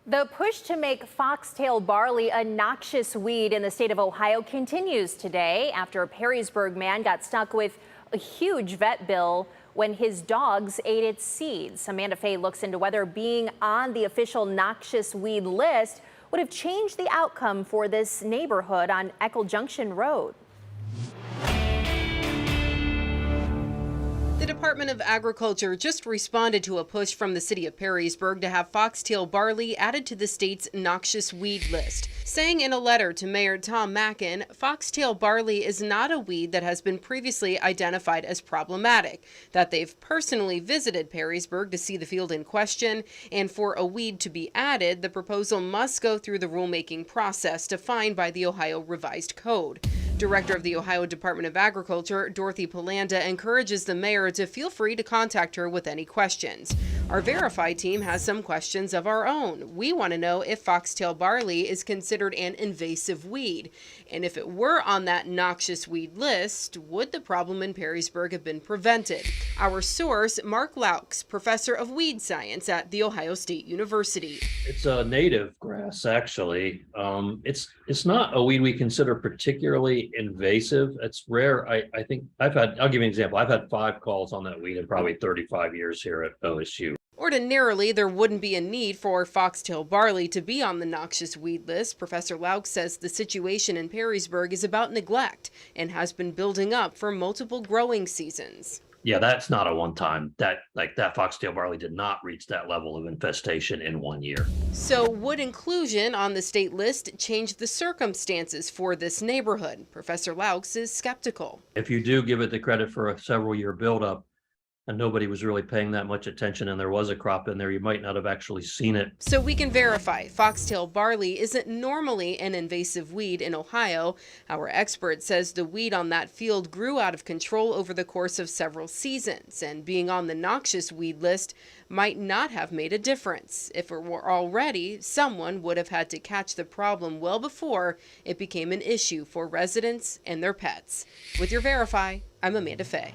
The push to make foxtail barley a noxious weed in the state of Ohio continues today after a Perrysburg man got stuck with a huge vet bill when his dogs ate its seeds. Amanda Fay looks into whether being on the official noxious weed list would have changed the outcome for this neighborhood on Eckel Junction Road. The Department of Agriculture just responded to a push from the city of Perrysburg to have foxtail barley added to the state's noxious weed list, saying in a letter to Mayor Tom Mackin, foxtail barley is not a weed that has been previously identified as problematic, that they've personally visited Perrysburg to see the field in question, and for a weed to be added, the proposal must go through the rulemaking process defined by the Ohio Revised Code. Director of the Ohio Department of Agriculture, Dorothy Polanda, encourages the mayor to feel free to contact her with any questions. Our Verify team has some questions of our own. We want to know if foxtail barley is considered an invasive weed, and if it were on that noxious weed list, would the problem in Perrysburg have been prevented? Our source, Mark Laux, professor of weed science at The Ohio State University. It's a native grass, actually. It's not a weed we consider particularly invasive. It's rare. I think I'll give you an example. I've had 5 calls on that weed in probably 35 years here at OSU. Ordinarily, there wouldn't be a need for foxtail barley to be on the noxious weed list. Professor Laux says the situation in Perrysburg is about neglect and has been building up for multiple growing seasons. Yeah, that's not a one-time. That foxtail barley did not reach that level of infestation in 1 year. So would inclusion on the state list change the circumstances for this neighborhood? Professor Laux is skeptical. If you do give it the credit for a several-year buildup, and nobody was really paying that much attention and there was a crop in there, you might not have actually seen it. So we can verify foxtail barley isn't normally an invasive weed in Ohio. Our expert says the weed on that field grew out of control over the course of several seasons, and being on the noxious weed list might not have made a difference. If it were already, someone would have had to catch the problem well before it became an issue for residents and their pets. With your Verify, I'm Amanda Fay.